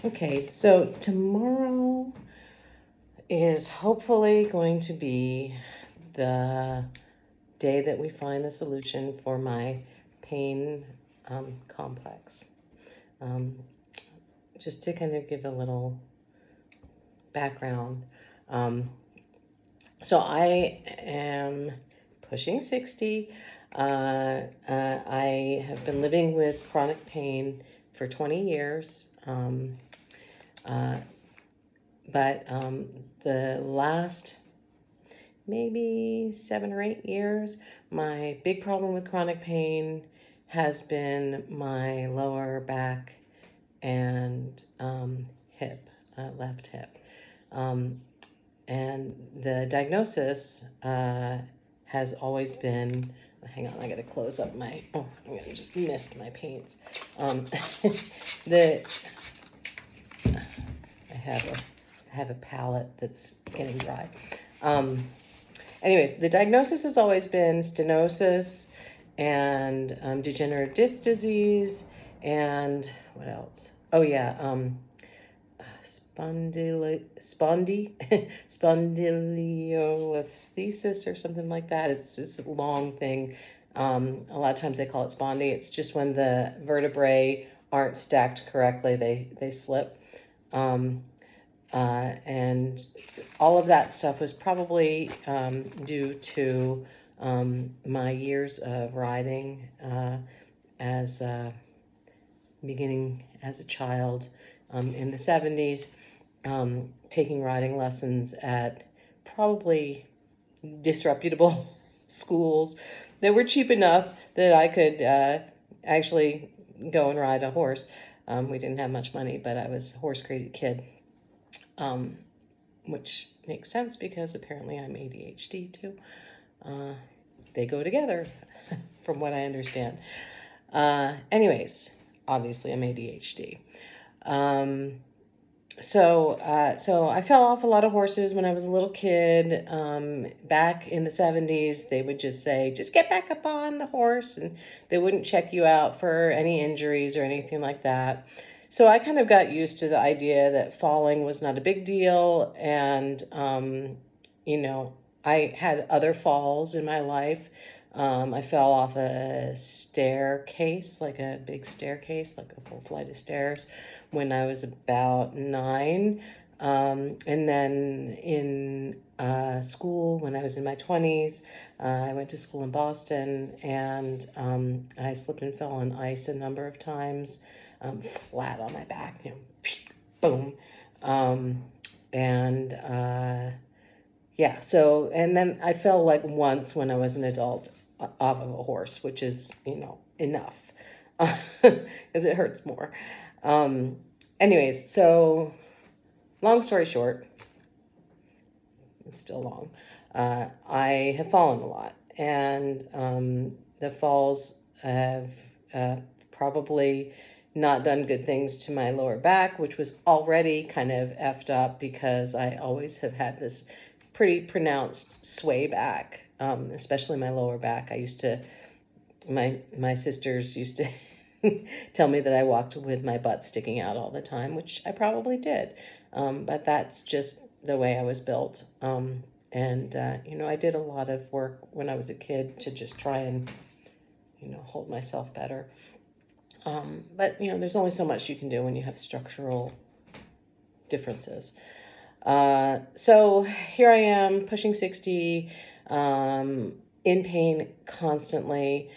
Okay, so tomorrow is hopefully going to be the day that we find the solution for my pain complex. Um, just to kind of give a little background. Um, so I am pushing 60. I have been living with chronic pain for 20 years. Uh, but the last maybe 7 or 8 years, my big problem with chronic pain has been my lower back and hip, left hip. Um, and the diagnosis has always been, hang on, I gotta close up my, I just missed my paints. The I have a palette that's getting dry. Anyways, the diagnosis has always been stenosis and degenerative disc disease and what else? Oh yeah, spondylolisthesis or something like that. It's a long thing. A lot of times they call it spondy. It's just when the vertebrae aren't stacked correctly, they slip. Um, and all of that stuff was probably due to my years of riding as beginning as a child in the 70s, taking riding lessons at probably disreputable schools that were cheap enough that I could actually go and ride a horse. We didn't have much money, but I was a horse crazy kid, which makes sense because apparently I'm ADHD too. They go together, from what I understand. Anyways, obviously I'm ADHD. So I fell off a lot of horses when I was a little kid. Back in the 70s, they would just say, just get back up on the horse, and they wouldn't check you out for any injuries or anything like that. So I kind of got used to the idea that falling was not a big deal. And, I had other falls in my life. I fell off a staircase, like a big staircase, like a full flight of stairs, when I was about 9. And then in school, when I was in my 20s, I went to school in Boston, and I slipped and fell on ice a number of times, flat on my back, boom. And yeah, so, and then I fell like once when I was an adult off of a horse, which is, enough because it hurts more. Um, Anyways, so long story short, it's still long. I have fallen a lot, and the falls have probably not done good things to my lower back, which was already kind of effed up because I always have had this pretty pronounced sway back, especially my lower back. My sisters used to tell me that I walked with my butt sticking out all the time, which I probably did. But that's just the way I was built. I did a lot of work when I was a kid to just try and, hold myself better. But there's only so much you can do when you have structural differences. So here I am, pushing 60, in pain constantly.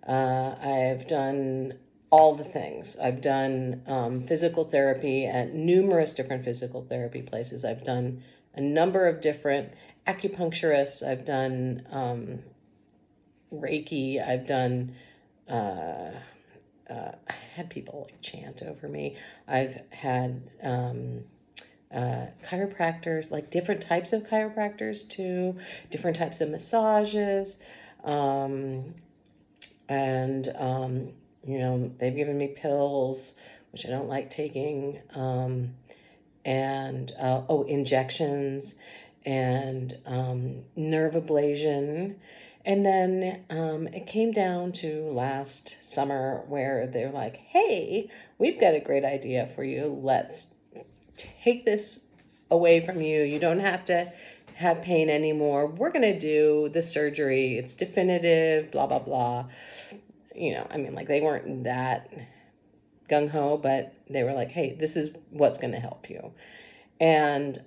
I've done all the things. I've done physical therapy at numerous different physical therapy places. I've done a number of different acupuncturists. I've done Reiki. I've done, I had people like chant over me. I've had chiropractors, like different types of chiropractors too, different types of massages. And they've given me pills, which I don't like taking, and injections, and nerve ablation. And then it came down to last summer where they're like, hey, we've got a great idea for you. Let's take this away from you. You don't have to have pain anymore. We're going to do the surgery. It's definitive, blah, blah, blah. I mean, like, they weren't that gung-ho, but they were like, hey, this is what's going to help you. And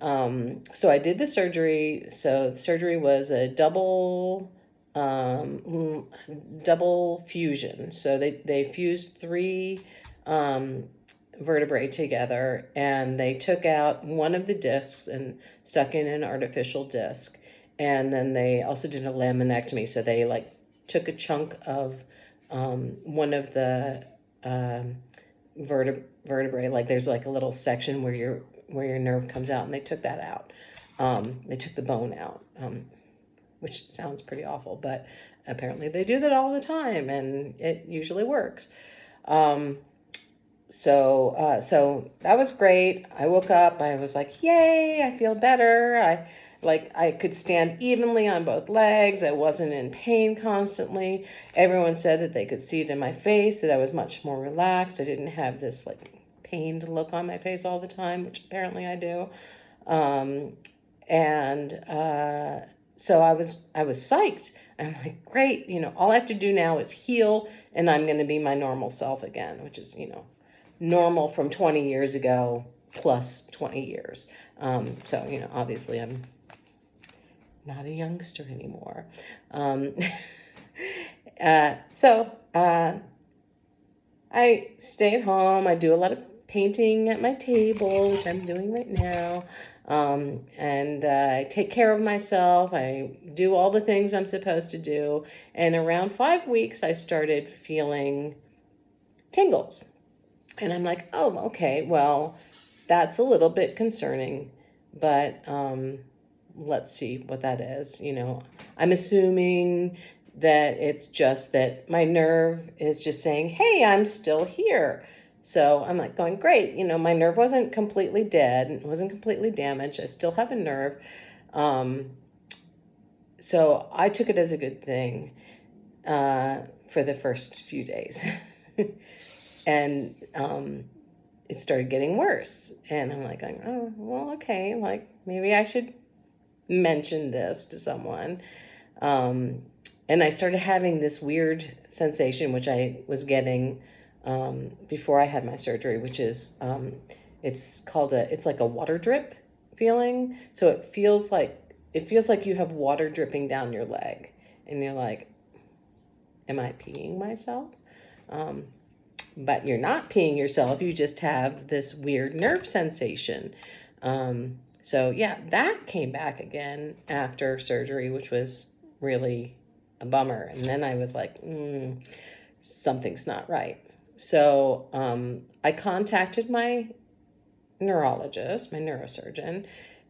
so I did the surgery. So the surgery was a double fusion. So they fused three vertebrae together, and they took out one of the discs and stuck in an artificial disc. And then they also did a laminectomy. So they like took a chunk of one of the vertebrae. Like there's like a little section where your nerve comes out, and they took that out. They took the bone out, which sounds pretty awful, but apparently they do that all the time, and it usually works. So that was great. I woke up, I was like, yay, I feel better. I could stand evenly on both legs. I wasn't in pain constantly. Everyone said that they could see it in my face, that I was much more relaxed. I didn't have this like pained look on my face all the time, which apparently I do. So I was psyched. I'm like, great, all I have to do now is heal, and I'm going to be my normal self again, which is, normal from 20 years ago plus 20 years. So, obviously I'm not a youngster anymore. So I stay at home. I do a lot of painting at my table, which I'm doing right now. And I take care of myself. I do all the things I'm supposed to do. And around 5 weeks, I started feeling tingles. And I'm like, oh, okay, well, that's a little bit concerning, but let's see what that is. I'm assuming that it's just that my nerve is just saying, hey, I'm still here. So I'm like going, great. My nerve wasn't completely dead. It wasn't completely damaged. I still have a nerve. So I took it as a good thing for the first few days. And it started getting worse. And I'm like, oh, well, okay. Like, maybe I should mention this to someone. And I started having this weird sensation, which I was getting before I had my surgery, which is, it's like a water drip feeling. So it feels like you have water dripping down your leg, and you're like, am I peeing myself? But you're not peeing yourself. You just have this weird nerve sensation. So yeah, that came back again after surgery, which was really a bummer. And then I was like, something's not right. So I contacted my neurologist, my neurosurgeon,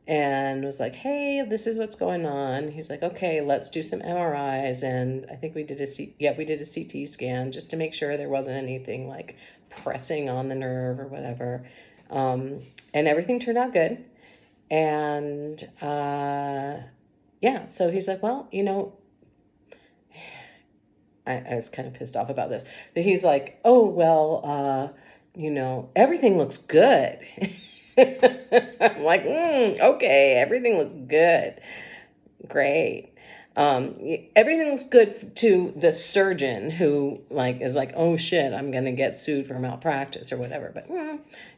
and was like, hey, this is what's going on. He's like, okay, let's do some MRIs. And I think we did a CT scan just to make sure there wasn't anything like pressing on the nerve or whatever. And everything turned out good. And yeah, so he's like, well, I was kind of pissed off about this. But he's like, oh, well, everything looks good. I'm like, okay, everything looks good. Great. Everything looks good to the surgeon who is like, oh shit, I'm going to get sued for malpractice or whatever. But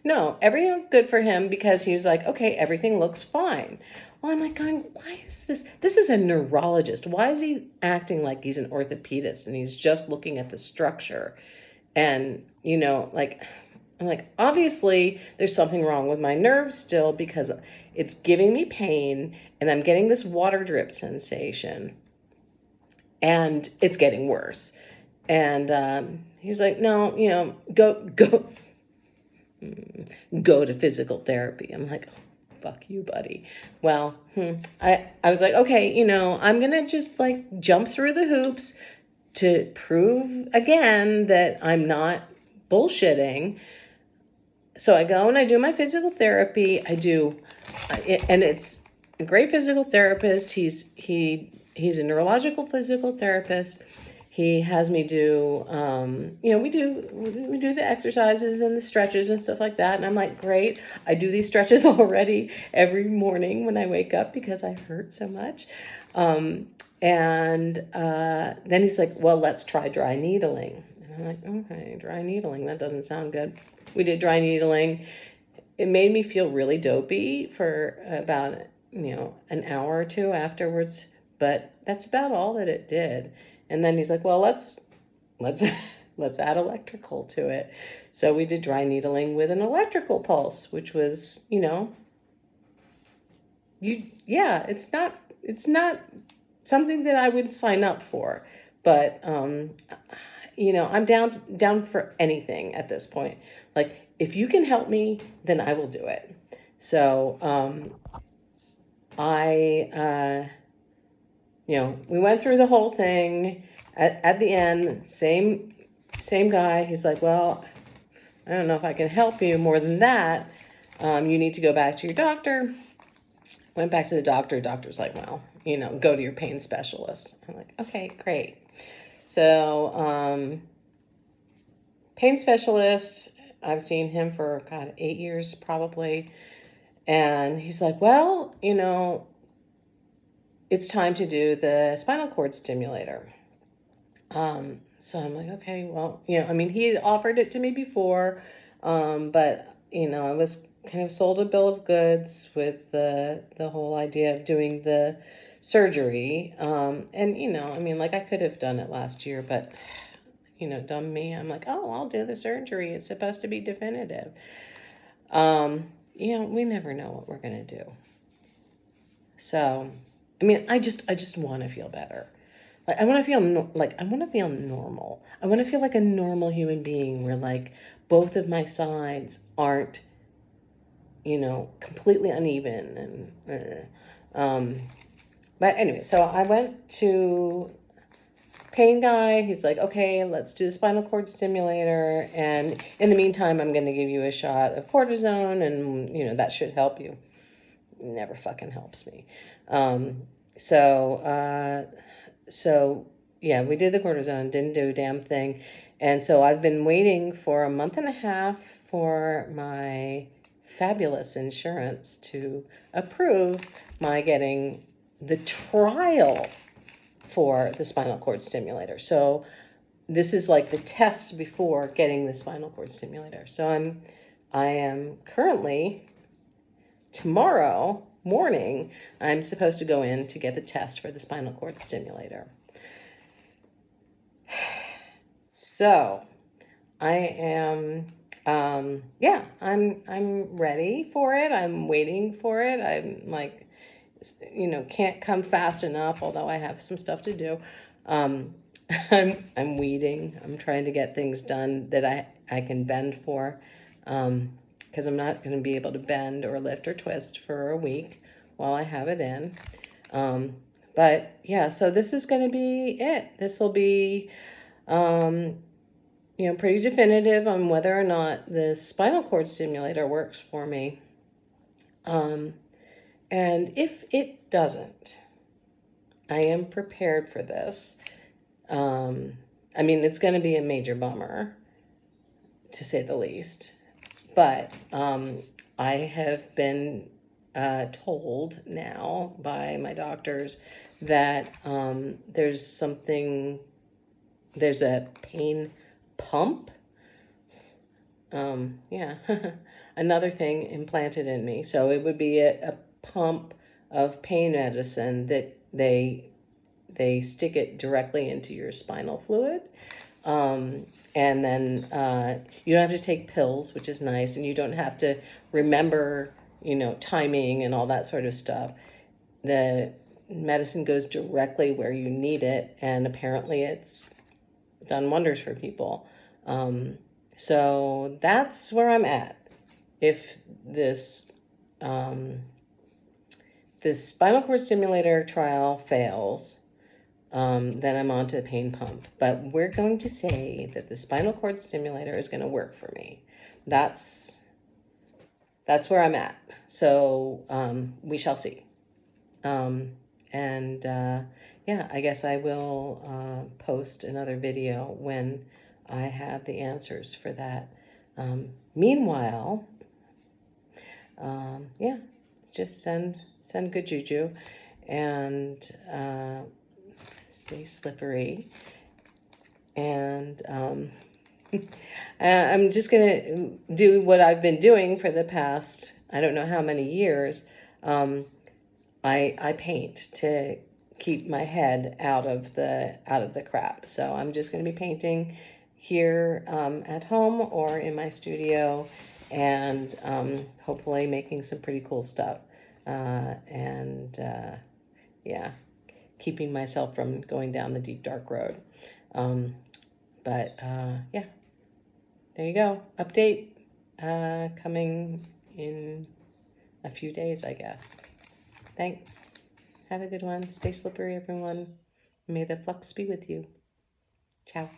no, everything looks good for him because he was like, okay, everything looks fine. Well, I'm like going, why is this? This is a neurologist. Why is he acting like he's an orthopedist and he's just looking at the structure? And, I'm like, obviously there's something wrong with my nerves still because it's giving me pain and I'm getting this water drip sensation and it's getting worse. And he's like, no, go to physical therapy. I'm like, oh, fuck you, buddy. Well, I was like, okay, I'm going to just jump through the hoops to prove again that I'm not bullshitting. So I go and I do my physical therapy. And it's a great physical therapist. He's a neurological physical therapist. he has me do, we do the exercises and the stretches and stuff like that. And I'm like, great. I do these stretches already every morning when I wake up because I hurt so much. And then he's like, well, let's try dry needling. And I'm like, okay, dry needling. That doesn't sound good. We did dry needling. It made me feel really dopey for about, an hour or two afterwards, but that's about all that it did. And then he's like, well, let's let's add electrical to it. So we did dry needling with an electrical pulse, which was, it's not something that I would sign up for, but I'm down for anything at this point. Like, if you can help me, then I will do it. So we went through the whole thing. At the end, same guy. He's like, well, I don't know if I can help you more than that. You need to go back to your doctor. Went back to the doctor. Doctor's like, well, go to your pain specialist. I'm like, okay, great. So, pain specialist, I've seen him for, God, 8 years probably. And he's like, well, it's time to do the spinal cord stimulator. So I'm like, okay, well, he offered it to me before, but, I was kind of sold a bill of goods with the whole idea of doing the surgery. And, like, I could have done it last year, but, dumb me. I'm like, oh, I'll do the surgery. It's supposed to be definitive. We never know what we're going to do. So, I just want to feel better. Like, I want to feel I want to feel normal. I want to feel like a normal human being where, like, both of my sides aren't, completely uneven. But anyway, so I went to pain guy. He's like, okay, let's do the spinal cord stimulator. And in the meantime, I'm going to give you a shot of cortisone, and, that should help you. Never fucking helps me. So yeah, we did the cortisone, didn't do a damn thing. And so I've been waiting for a month and a half for my fabulous insurance to approve my getting the trial for the spinal cord stimulator. So this is like the test before getting the spinal cord stimulator. So I am currently, tomorrow morning, I'm supposed to go in to get the test for the spinal cord stimulator. So I am, I'm ready for it. I'm waiting for it. I'm like, can't come fast enough, although I have some stuff to do. I'm weeding. I'm trying to get things done that I can bend for. Because I'm not going to be able to bend or lift or twist for a week while I have it in. But yeah, so this is going to be it. This will be, pretty definitive on whether or not the spinal cord stimulator works for me. And if it doesn't, I am prepared for this. It's going to be a major bummer, to say the least. But I have been told now by my doctors that there's a pain pump. Another thing implanted in me. So it would be a pump of pain medicine that they stick it directly into your spinal fluid. And then you don't have to take pills, which is nice, and you don't have to remember, timing and all that sort of stuff. The medicine goes directly where you need it, and apparently it's done wonders for people. So that's where I'm at. If this spinal cord stimulator trial fails, then I'm on to the pain pump. But we're going to say that the spinal cord stimulator is going to work for me. That's where I'm at. So we shall see. yeah, I guess I will post another video when I have the answers for that. Meanwhile, yeah, just send good juju and stay slippery. And I'm just gonna do what I've been doing for the past, I don't know how many years. I paint to keep my head out of the crap. So I'm just going to be painting here at home or in my studio, and hopefully making some pretty cool stuff. And yeah, keeping myself from going down the deep dark road. But yeah, there you go. Update coming in a few days, I guess. Thanks. Have a good one. Stay slippery, everyone. May the flux be with you. Ciao.